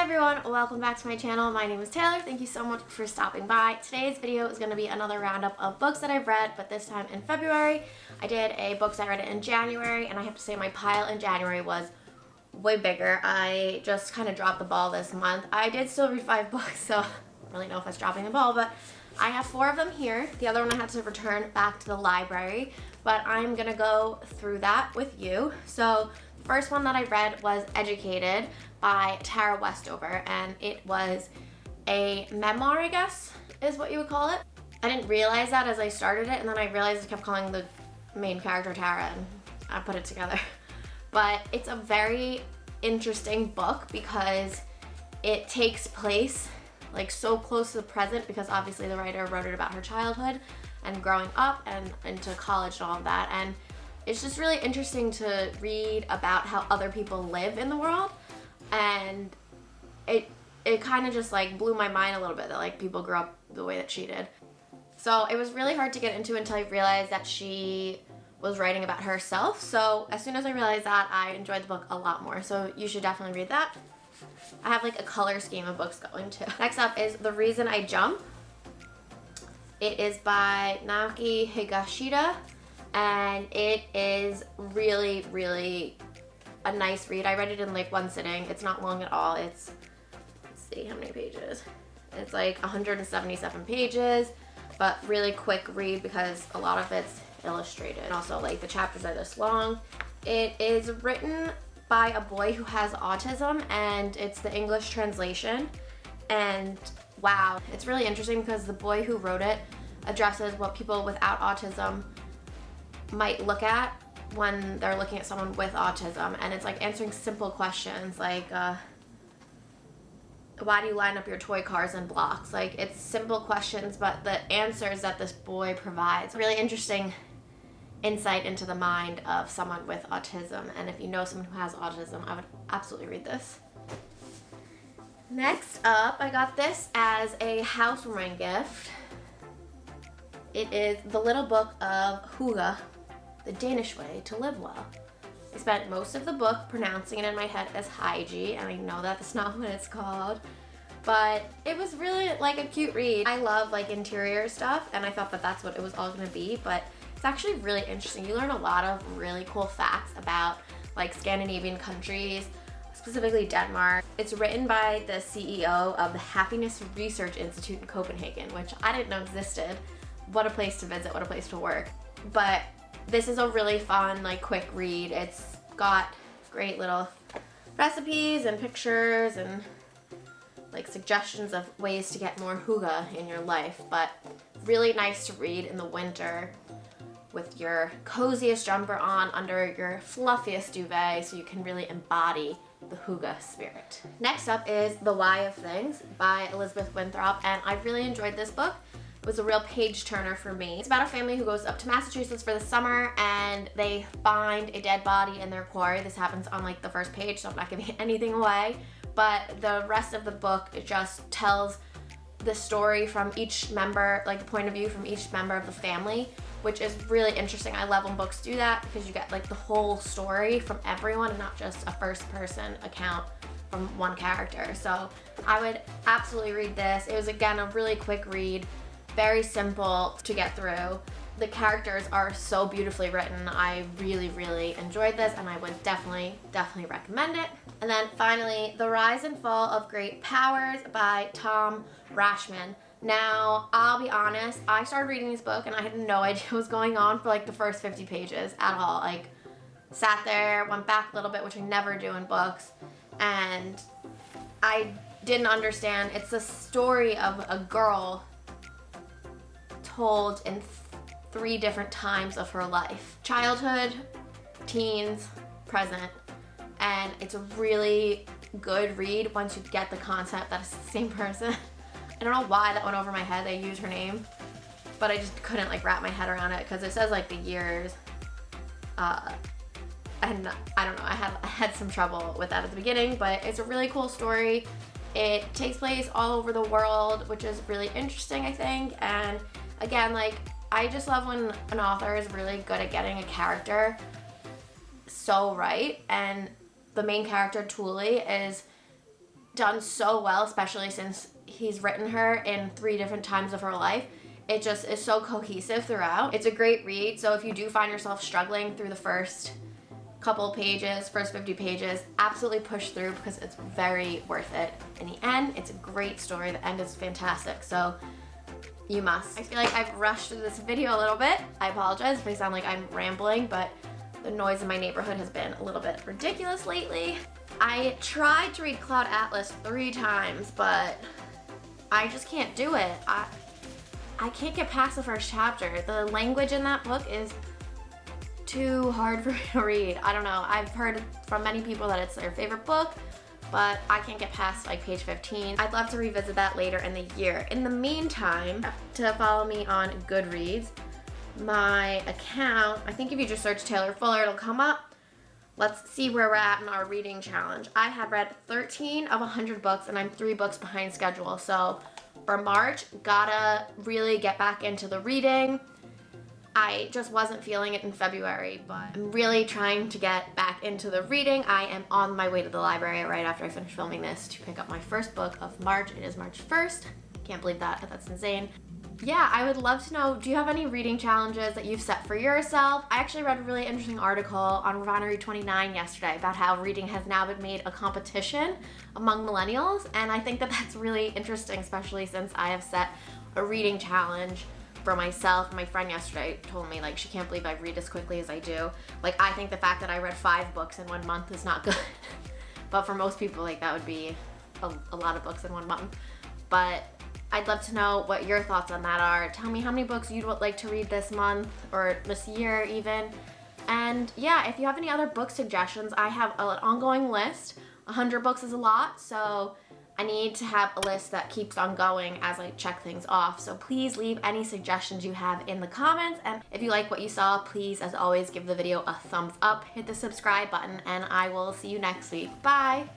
everyone, welcome back to my channel. My name is Taylor. Thank you so much for stopping by. Today's video is going to be another roundup of books that I've read, but this time in February. I did a books I read in January, and I have to say my pile in January was way bigger. I just kind of dropped the ball this month. I did still read 5 books, so I don't really know if that's dropping the ball, but I have 4 of them here. The other one I had to return back to the library, but I'm going to go through that with you. So the first one that I read was Educated by Tara Westover, and it was a memoir, I guess is what you would call it. I didn't realize that as I started it, and then I realized I kept calling the main character Tara, and I put it together. But it's a very interesting book because it takes place like so close to the present, because obviously the writer wrote it about her childhood and growing up and into college and all of that, and it's just really interesting to read about how other people live in the world. And it kind of just like blew my mind a little bit that like people grew up the way that she did. So it was really hard to get into until I realized that she was writing about herself. So as soon as I realized that, I enjoyed the book a lot more. So you should definitely read that. I have like a color scheme of books going too. Next up is The Reason I Jump. It is by Naoki Higashida, and it is really a nice read. I read it in like one sitting. It's not long at all. Let's see how many pages. It's like 177 pages, but really quick read because a lot of it's illustrated. And also like the chapters are this long. It is written by a boy who has autism, and it's the English translation. And wow, it's really interesting because the boy who wrote it addresses what people without autism might look at when they're looking at someone with autism, and it's like answering simple questions like why do you line up your toy cars in blocks? Like, it's simple questions, but the answers that this boy provides, really interesting insight into the mind of someone with autism. And if you know someone who has autism, I would absolutely read this. Next up, I got this as a housewarming gift. It is The Little Book of Hygge, the Danish Way to Live Well. I spent most of the book pronouncing it in my head as Hygie, and I know that's not what it's called, but it was really like a cute read. I love like interior stuff, and I thought that that's what it was all gonna be, but it's actually really interesting. You learn a lot of really cool facts about like Scandinavian countries, specifically Denmark. It's written by the CEO of the Happiness Research Institute in Copenhagen, which I didn't know existed. What a place to visit, what a place to work. But this is a really fun, like, quick read. It's got great little recipes and pictures and like suggestions of ways to get more hygge in your life, but really nice to read in the winter with your coziest jumper on under your fluffiest duvet, so you can really embody the hygge spirit. Next up is The Why of Things by Elizabeth Winthrop, and I really enjoyed this book. It was a real page turner for me. It's about a family who goes up to Massachusetts for the summer, and they find a dead body in their quarry. This happens on like the first page, so I'm not giving anything away, but the rest of the book, it just tells the story from each member, like the point of view from each member of the family, which is really interesting. I love when books do that because you get like the whole story from everyone and not just a first person account from one character. So I would absolutely read this. It was, again, a really quick read, very simple to get through. The characters are so beautifully written. I really enjoyed this, and I would definitely recommend it. And then finally, The Rise and Fall of Great Powers by Tom Rashman. Now, I'll be honest, I started reading this book and I had no idea what was going on for like the first 50 pages at all. Like, sat there, went back a little bit, which I never do in books, and I didn't understand. It's a story of a girl told in 3 different times of her life. Childhood, teens, present, and it's a really good read once you get the concept that it's the same person. I don't know why that went over my head, they used her name, but I just couldn't like wrap my head around it because it says like the years, and I don't know, I had some trouble with that at the beginning, but it's a really cool story. It takes place all over the world, which is really interesting, I think, and again, like, I just love when an author is really good at getting a character so right, and the main character, Tuli, is done so well, especially since he's written her in 3 different times of her life. It just is so cohesive throughout. It's a great read, so if you do find yourself struggling through the first couple pages, first 50 pages, absolutely push through because it's very worth it. In the end, it's a great story. The end is fantastic, so you must. I feel like I've rushed through this video a little bit. I apologize if I sound like I'm rambling, but the noise in my neighborhood has been a little bit ridiculous lately. I tried to read Cloud Atlas 3 times, but I just can't do it. I can't get past the first chapter. The language in that book is too hard for me to read. I don't know. I've heard from many people that it's their favorite book, but I can't get past like page 15. I'd love to revisit that later in the year. In the meantime, to follow me on Goodreads, my account, I think if you just search Taylor Fuller, it'll come up. Let's see where we're at in our reading challenge. I have read 13 of 100 books and I'm 3 books behind schedule. So for March, gotta really get back into the reading. I just wasn't feeling it in February, but I'm really trying to get back into the reading. I am on my way to the library right after I finish filming this to pick up my first book of March. It is March 1st. Can't believe that, that's insane. Yeah, I would love to know, do you have any reading challenges that you've set for yourself? I actually read a really interesting article on Refinery 29 yesterday about how reading has now been made a competition among millennials, and I think that that's really interesting, especially since I have set a reading challenge for myself. My friend yesterday told me like she can't believe I read as quickly as I do. Like I think the fact that I read 5 books in 1 month is not good. But for most people like that would be a lot of books in 1 month. But I'd love to know what your thoughts on that are. Tell me how many books you'd like to read this month or this year even. And yeah, if you have any other book suggestions, I have an ongoing list. 100 books is a lot, so I need to have a list that keeps on going as I check things off. So please leave any suggestions you have in the comments. And if you like what you saw, please, as always, give the video a thumbs up, hit the subscribe button, and I will see you next week. Bye!